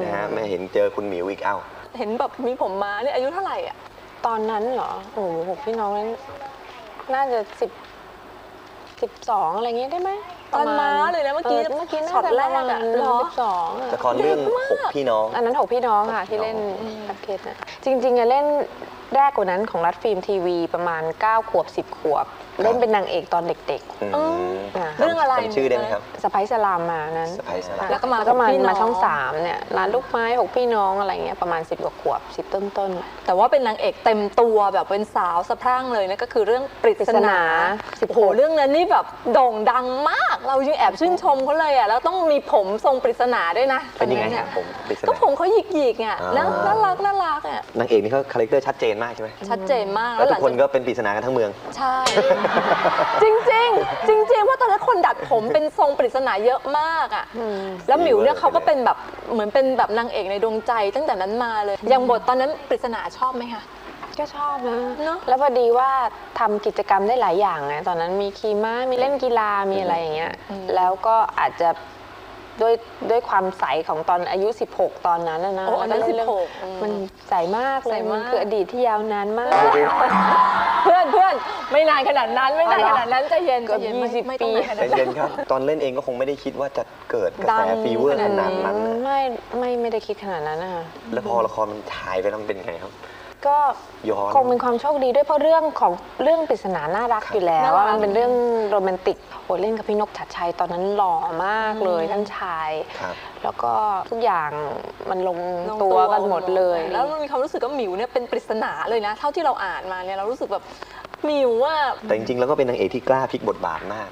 นะฮะแม่เห็นเจอคุณหมิวอีกเอ้า เห็นแบบมีผมมาเนี่ยอายุเท่าไหร่อ่ะ ตอนนั้นเหรอโอ้โหหกพี่น้องนั้นน่าจะ12อะไรเงี้ยได้ไหม ตอนม้าเลยนะเมื่อกี้ เมื่อกี้ ช็อตแรก น่าจะ อะ ประ เหร มา อ ณ12 ละครเรื่องหกพี่น้อง อันนั้น6พี่น้องค่ะที่เล่นกับเคสนะจริงๆอะเล่นแรกกว่านั้นของรัฐฟิล์มทีวีประมาณ9 ขวบ 10 ขวบ เล่นเป็นนางเอกตอนเด็ก เรื่องอะไร จำชื่อได้ไหมครับ ๆสไปซ์สลามมานั้น สไปซ์สลาม แล้วก็มา มา หกพี่น้อง ช่อง3เนี่ยร้านลูกไม้6พี่น้องอะไรเงี้ยประมาณ10 กว่าขวบ10 ต้น แต่ว่าเป็นนางเอกเต็มตัวแบบเป็นสาวสะพรั่งเลยนะก็คือเรื่องปริศนา 16 โอ้โหเรื่องนั้นนี่แบบโด่งดังมาก เรายังแอบชื่นชมเขาเลยอ่ะแล้วต้องมีผมทรงปริศนาด้วยนะ เป็นยังไง ตอ ฮะผมปริศนา ก็ผมเขาหยิกๆอ่ะ อ่า แล้วน่ารักอ่ะ นางเอกนี่เขาคาแรคเตอร์ชัดเจนมากใช่ไหม ชัดเจนมาก แล้วทุกคน หลัง ก็เป็นปริศนากันทั้งเมือง ใช่ จริงๆจริงๆว่าตอนนั้นคนดัดผมเป็นทรงปริศนาเยอะมากอ่ะ แล้วหมิวเนี่ยเขาก็เป็นแบบเหมือนเป็นแบบนางเอกในดวงใจตั้งแต่นั้นมาเลยอย่างบทตอนนั้นปริศนาชอบไหมคะ ๆก็ชอบนะ เนอะ แล้วพอดีว่าทำกิจกรรมได้หลายอย่างไงตอนนั้นมีขี่ม้ามีเล่นกีฬามีอะไรอย่างเงี้ยแล้วก็อาจจะด้วยความใสของตอนอายุ 16 ตอนนั้นนะ โอ้อันนั้น แล้วก็เล่เรื่อง 16 มันใสมากเลย ใสมาก มันคืออดีตที่ยาวนานมาก เพื่อนไม่นานขนาดนั้นไม่นานขนาดนั้นใจเย็น เกือบ ใจย็น 20 ไม่ต้องนานขนาด ใจ นั้น เย็นครับ ตอนเล่นเองก็คงไม่ได้คิดว่าจะเกิดกระ ดั แส ง ฟีเวอร์ขนาดนั้น ไม่ได้คิดขนาดนั้นนะคะ แล้วพอละครมันถ่ายไปแล้วมันเป็นไงครับ ก็ ย้อน คงเป็นความโชคดีด้วยเพราะเรื่องปริศนาน่ารักอยู่แล้วว่ามันเป็นเรื่องโรแมนติกโอ้เล่นกับพี่นกชัดชัยตอนนั้นหล่อมากเลยท่านชาย ครับ แล้วก็ทุกอย่างมันลงตัวกันหมดเลย แล้วมันมีความรู้สึกว่าหมิวเนี่ยเป็นปริศนาเลยนะ เท่าที่เราอ่านมาเนี่ยเรารู้สึกแบบหมิวว่า แต่จริงๆแล้วก็เป็นนางเอกที่กล้าพลิกบทบาทมาก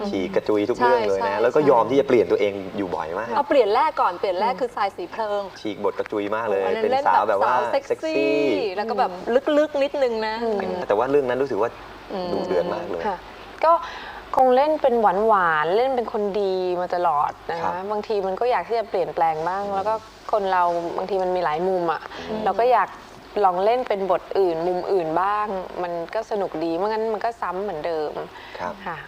ฉีกกระจุยทุก ใช่ เรื่องเลย ใช่ นะแล้วก็ ใช่ ยอมที่จะเปลี่ยนตัวเองอยู่บ่อยมาก เอาเปลี่ยนแรกก่อนเปลี่ยนแรกคือทรายสีเพลิง ฉีกบทกระจุยมากเลย อันนั้น เป็น เล่น สาวแบบว่า สาวเซ็กซี่แล้วก็แบบลึกๆนิดนึงนะ แต่ว่าเรื่องนั้นรู้สึกว่าดุเดือดมากเลย ค่ะก็คงเล่นเป็นหวานๆเล่นเป็นคนดีมาตลอดนะ ครั คะ บ บางทีมันก็อยากที่จะเปลี่ยนแปลงบ้าง แล้วก็คนเราบางทีมันมีหลายมุมอ่ะเราก็อยากลองเล่นเป็นบทอื่น มุมอื่นบ้าง มันก็สนุกดีไม่งั้นมันก็ซ้ำเหมือนเดิม ครับ ค่ะ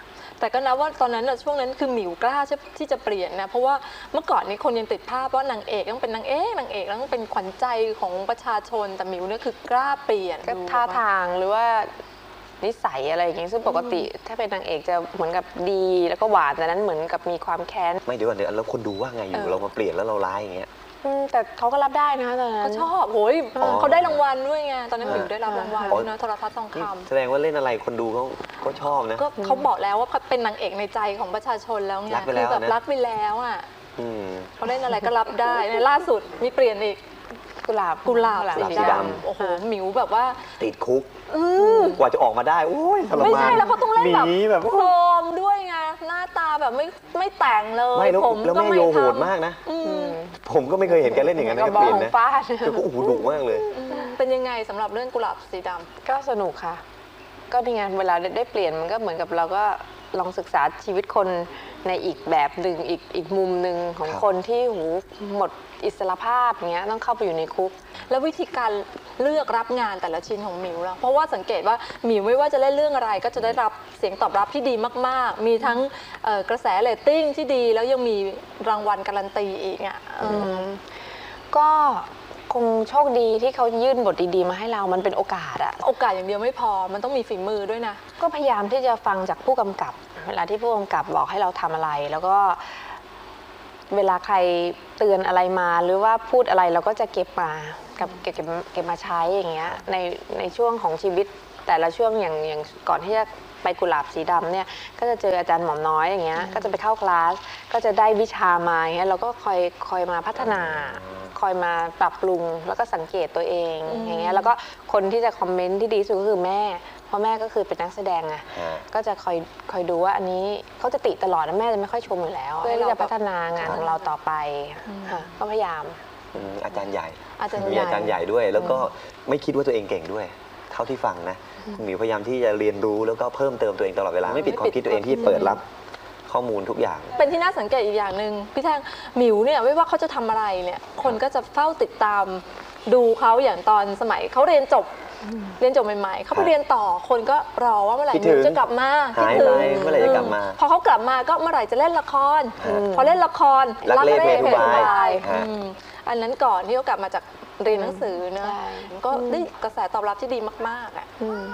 แต่ก็นับว่าตอนนั้นน่ะช่วงนั้นคือหมิวกล้าที่จะเปลี่ยนนะเพราะว่าเมื่อก่อนนี้คนยังติดภาพว่านางเอกต้องเป็นนางเอกแล้วต้องเป็นขวัญใจของประชาชนแต่หมิวเนี่ยคือกล้าเปลี่ยน ก็ท่าทางหรือว่านิสัยอะไรอย่างเงี้ยซึ่งปกติถ้าเป็นนางเอกจะเหมือนกับดีแล้วก็หวานแต่นั้นเหมือนกับมีความแค้น ไม่เดี๋ยวก่อนเดี๋ยวแล้วคนดูว่าไงอยู่เรามาเปลี่ยนแล้วเราร้ายอย่างเงี้ย แต่เขาก็รับได้นะตอนนั้ เขา น ชอบโหย อ๋อ เขาได้รางวัลด้วยไงตอนนั้นหมิวได้รับรางวัลด้วยนะโทรทัศน์ทอง นี่ คำ แสดงว่าเล่นอะไรคนดูก็ชอบนะ ก็เขาบอกแล้วว่าเขาเป็นนางเอกในใจของประชาชนแล้วไง รักไปแล้ว คือแบบ นะ รักไปแล้วอ่ะ อืม เขาเล่นอะไรก็รับได้ในล่าสุดมีเปลี่ยนอีก กุหลาบ กุหลาบ กุหลาบ สี สี ด ดำ ำโอ้โหหมิวแบบว่า ติดคุกกว่าจะออกมาได้โอ้ยทรมาน ไม่ใช่แล้วเขาต้องเล่นแบบ หนีแบบ โครมด้วยไงหน้าตาแบบไม่แต่งเลย ไม่แล้ว ผม แล้ว ก็ แม่ ไม่ โยโหด ทำ มากนะ อืม ผมก็ไม่เคยเห็นแกเล่นอย่างนั้น กระ นะ บ เป อ ลี่ยน ง นะ ฟาด คือก็โอ้โหดุมากเลย เป็นยังไงสำหรับเรื่องกุหลาบสีดำ ก็สนุกค่ะ ก็นี่ไงเวลาได้เปลี่ยนมันก็เหมือนกับเราก็ลองศึกษาชีวิตคนในอีกแบบหนึ่งอีกมุมหนึ่งของ ครับ คนที่หูหมดอิสรภาพอย่างเงี้ยต้องเข้าไปอยู่ในคุก แล้ววิธีการเลือกรับงานแต่ละชิ้นของหมิวล่ะเพราะว่าสังเกตว่าหมิวไม่ว่าจะเล่นเรื่องอะไร ก็จะได้รับเสียงตอบรับที่ดีมากๆ มีทั้งกระแสเรตติ้งที่ดี แล้วยังมีรางวัลการันตีอีกอ่ะก็คงโชคดีที่เขายื่นบทดีๆมาให้เรามันเป็นโอกาสอะ โอกาสอย่างเดียวไม่พอมันต้องมีฝีมือด้วยนะ ก็พยายามที่จะฟังจากผู้กำกับ เวลาที่ผู้กำกับบอกให้เราทำอะไร แล้วก็เวลาใครเตือนอะไรมาหรือว่าพูดอะไรเราก็จะเก็บมาใช้อย่างเงี้ยในช่วงของชีวิตแต่ละช่วงอย่างก่อนที่จะไปกุหลาบสีดำเนี่ยก็จะเจออาจารย์หมอมน้อยอย่างเงี้ยก็จะไปเข้าคลาสก็จะได้วิชามาอย่างเงี้ยเราก็คอยมาพัฒนาคอยมาปรับปรุงแล้วก็สังเกตตัวเองอย่างเงี้ยแล้วก็คนที่จะคอมเมนต์ที่ดีที่สุดก็คือแม่เพราะแม่ก็คือเป็นนักแสดงไงก็จะคอยดูว่าอันนี้เขาจะติตลอดนะแม่จะไม่ค่อยชมอยู่แล้วเพื่อที่จะพัฒนางานของเราต่อไปค่ะก็พยายาม อาจารย์ใหญ่ อาจารย์ มี ใหญ่ อาจารย์ใหญ่ด้วย แล้วก็ไม่คิดว่าตัวเองเก่งด้วย เท่าที่ฟังนะคุณหมิวพยายามที่จะเรียนรู้แล้วก็เพิ่มเติมตัวเองตลอดเวลาไม่ปิดความคิดตัวเองที่เปิดรับข้อมูลทุกอย่าง เป็นที่น่าสังเกตอีกอย่างหนึ่งพี่แท่งหมิวเนี่ยไม่ว่าเขาจะทำอะไรเนี่ยคนก็จะเฝ้าติดตามดูเขาอย่างตอนสมัยเขาเรียนจบใหม่ๆเขาไปเรียนต่อคนก็รอว่าเมื่อไหร่ คิด ห ถึ มิ ง วจะกลับมา หายไปเมื่อไหร่จะกลับมา พอเขากลับมาก็เมื่อไหร่จะเล่นละครพอเล่นละคร รักเล่เพทุบาย อืมอันนั้นก่อนที่เขากลับมาจากเรียนหนังสือเนอะ ใช่ ก็ได้กระแสตอบรับที่ดีมากๆอ่ะ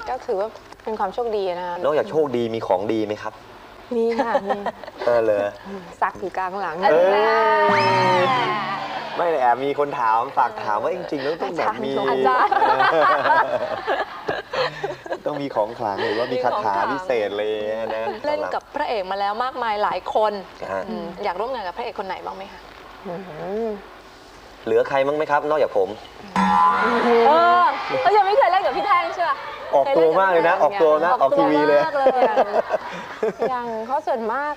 ก็ถือว่าเป็นความโชคดีนะคะ นอกจากโชคดีมีของดีไหมครับ มีค่ะมี เลย ซักอยู่กลางหลัง ไม่เลยแอบมีคนถามฝากถามว่าจริงๆแล้วต้องแบบมี อาจารย์ ต้องมีของขลังหรือว่ามีคาถาพิเศษเลยนะ เล่นกับพระเอกมาแล้วมากมายหลายคน ฮะ อยากร่วมงานกับพระเอกคนไหนบ้างไหมคะ เหลือใครบ้างไหมครับ นอกจากผม ก็ยังไม่เคยเล่นกับพี่แท่งใช่ป่ะ ออกตัวมากเลยนะ ออกตัวนะ ออกทีวีเลย มากเลย อย่างเขาส่วนมาก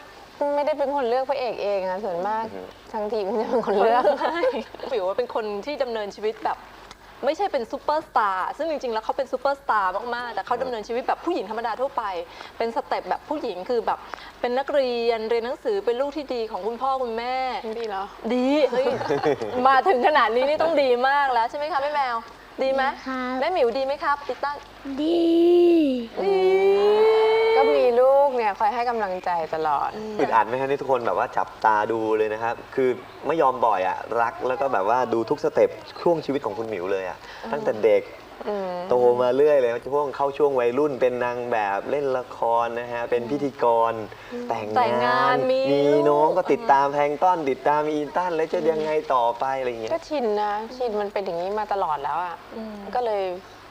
ไม่ได้เป็นคนเลือกพระเอกเองอะส่วนมากทางทีมจะเป็นคนเลือก ผิวว่าเป็นคนที่ดำเนินชีวิตแบบ ไม่ใช่เป็นซูเปอร์สตาร์ซึ่งจริงๆแล้วเขาเป็นซูเปอร์สตาร์มากๆแต่เขาดำเนินชีวิตแบบผู้หญิงธรรมดาทั่วไป เป็นสเต็ปแบบผู้หญิงคือแบบเป็นนักเรียนหนังสือเป็นลูกที่ดีของคุณพ่อคุณแม่ ดีเหรอ ดีเฮ้ย มาถึงขนาดนี้นี่ต้องดีมากแล้วใช่ไหมคะแม่แมว ดีไหม ครับ แม่หมิวดีไหมครับติตัน ดี ดี ก็มี ลูกเนี่ยคอยให้กำลังใจตลอด อึดอัดไหมครับที่ทุกคนแบบว่าจับตาดูเลยนะครับ คือไม่ยอมบ่อยอ่ะรักแล้วก็แบบว่าดูทุกสเต็ปช่วงชีวิตของคุณหมิวเลยอ่ะตั้งแต่เด็กโตมาเรื่อยเลยช่วงเข้าช่วงวัยรุ่นเป็นนางแบบเล่นละครนะฮะเป็นพิธีกรแต่งงานมีน้องก็ติดตามแพลงก์ต้อนติดตามอีตันแล้วจะยังไงต่อไปอะไรอย่างเงี้ย ก็ชินนะชินมันเป็นอย่างนี้มาตลอดแล้วอ่ะก็เลย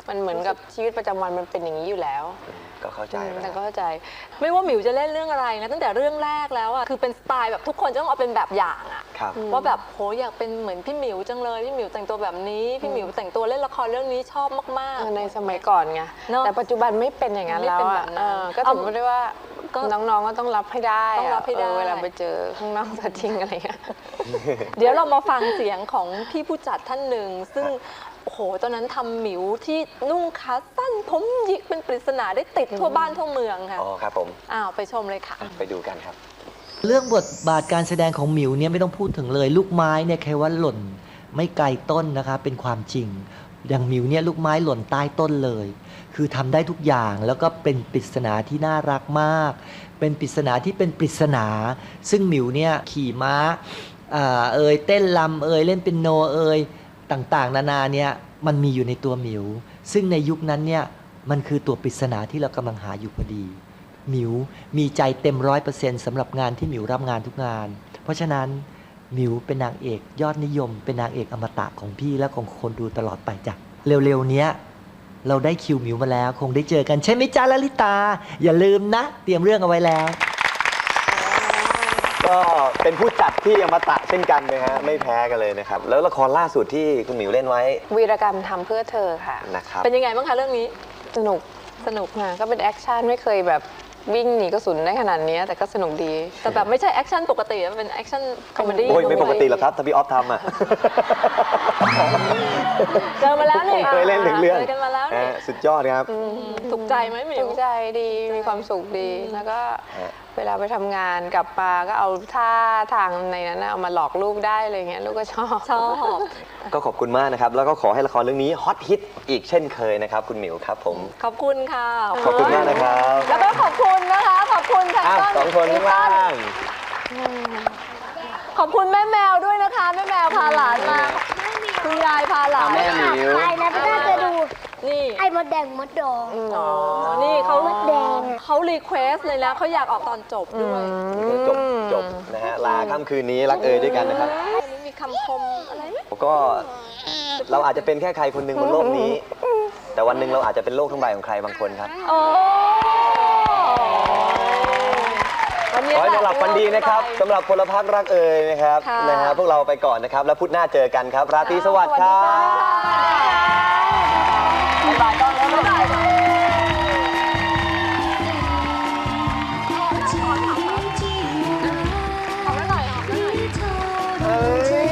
มันเหมือนกับชีวิตประจำวันมันเป็นอย่างนี้อยู่แล้ว ก็เข้าใจ แต่ก็เข้าใจ ไม่ว่าหมิวจะเล่นเรื่องอะไรนะตั้งแต่เรื่องแรกแล้วอะคือเป็นสไตล์แบบทุกคนจะต้องเอาเป็นแบบอย่างอะ ครับ ว่าแบบโหอยากเป็นเหมือนพี่หมิวจังเลยพี่หมิวแต่งตัวแบบนี้พี่หมิวแต่งตัวเล่นละครเรื่องนี้ชอบมาก ในสมัยก่อนไง เนอะ แต่ปัจจุบันไม่เป็นอย่างนั้นแล้ว ไม่เป็นแบ อ่ะ บนั้น ก็ถือได้ว่า ก็ น้องๆก็ต้องรับให้ได้ ต้องรับให้ได้ เวลาไปเจอข้างนอกจะทิ้งอะไรเงี้ย ๆ เดี๋ยวเรามาฟังเสียงของพี่ผู้จัดท่านหนึ่งซึ่งโอ้โหตอนนั้นทำหมิวที่นุ่งขาสั้นผมหยิกเป็นปริศนาได้ติดทั่วบ้านทั่วเมืองค่ะ อ๋อครับผม อ้าวไปชมเลยค่ะ ไปดูกันครับ เรื่องบทบาทการแสดงของหมิวเนี่ยไม่ต้องพูดถึงเลย ลูกไม้เนี่ยแค่ว่าหล่นไม่ไกลต้นนะคะเป็นความจริง อย่างหมิวเนี่ยลูกไม้หล่นใต้ต้นเลย คือทำได้ทุกอย่างแล้วก็เป็นปริศนาที่น่ารักมาก เป็นปริศนาที่เป็นปริศนา ซึ่งหมิวเนี่ยขี่ม้าเต้นรำเล่นเปียโนต่างๆ นานาเนี่ยมันมีอยู่ในตัวหมิว ซึ่งในยุคนั้นเนี่ยมันคือตัวปริศนาที่เรากำลังหาอยู่พอดีหมิวมีใจเต็ม100%สำหรับงานที่หมิวรับงานทุกงาน เพราะฉะนั้นหมิวเป็นนางเอกยอดนิยมเป็นนางเอกอมตะของพี่และของคนดูตลอดไปจ้ะเร็วๆเนี้ยเราได้คิวหมิวมาแล้วคงได้เจอกันใช่ไหมจ๊ะลลิตา อย่าลืมนะ เตรียมเรื่องเอาไว้แล้ว ก็เป็นผู้จัดที่อมตะเช่นกันนะฮะไม่แพ้กันเลยนะครับแล้วละครล่าสุดที่คุณหมิวเล่นไว้ วีรกรรมทำเพื่อเธอค่ะ นะครับ เป็นยังไงบ้างคะเรื่องนี้ สนุกค่ะก็เป็นแอคชั่นไม่เคยแบบวิ่งหนีกระสุนได้ขนาดนี้แต่ก็สนุกดี แต่แบบไม่ใช่แอคชั่นปกติมันเป็นแอคชั่นคอมเมดี้ โอ้ยไม่ปกติหรอกครับถ้าพี่ออฟทำอ่ะ เจอมาแล้วนี่ เคยเล่นถึงเรื่อง เจอกันมาแล้วนี่ สุดยอดครับ ถูกใจไหมหมิ ถู ว กใจดีมีความสุขดีแล้วก็ ฮะ เวลาไปทำงานกลับมาก็เอาท่าทางในนั้นนะเอามาหลอกลูกได้อะไรเงี้ยลูกก็ชอบ ชอบ ก็ขอบคุณมากนะครับ แล้วก็ขอให้ละครเรื่องนี้ฮอตฮิตอีกเช่นเคยนะครับ คุณหมิวครับผม ขอบคุณค่ะ ขอบคุณมากนะครับ แล้วก็ขอบคุณนะคะ ขอบคุณทาง อ้าว ต้น สองคนข้างล่าง ขอบคุณแม่แมวด้วยนะคะแม่แมวพาหลานมาคุณยายพาหลาน แม่หมิว ใครนะพี่น่าจะดูนี่ ไอ้มดแดงมดดอง อ๋อนี่เขา มดแดง เขารีเควสเลยนะเขาอยากออกตอนจบด้วย จบนะฮะลาค่ำคืนนี้รักเอ่ยด้วยกันนะครับ วันนี้มีคำคมอะไรไหม ก็เราอาจจะเป็นแค่ใครคนหนึ่งบนโลกนี้ แต่วันหนึ่งเราอาจจะเป็นโลกทั้งใบของใครบางคนครับ โอ้วันนี้ ขอให้นอนหลับฝันดีนะครับสำหรับพลพรรครักเอ่ยนะครับ ค่ะ นะฮะพวกเราไปก่อนนะครับ แล้วพุธหน้าเจอกันครับ ราตรีสวัสดิ์ครับ บ๊ายบายก่อนแล้วบ๊ายบาย เอ้ย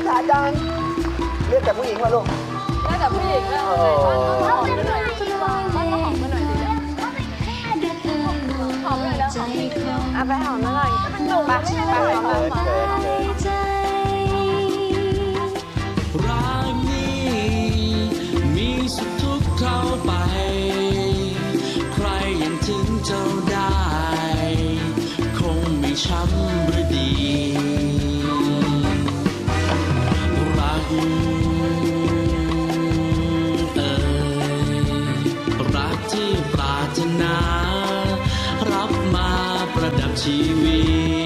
สาจังเรียกแต่ผู้หญิงมาลูก น่าจะผู้หญิงนะ โอ้โห หอมไปหน่อยบ้านก็หอมไปหน่อยดิหอมไปแล้วหอมอีก เอาไปหอมมาหน่อยไปหอมมา เชิญ รักนี้มีสุขทุกข์เข้าไป ใครยังถึงเจ้าได้ คงไม่ช้ำหรือดี รักรักที่ปรารถนา รับมาประดับชีวิต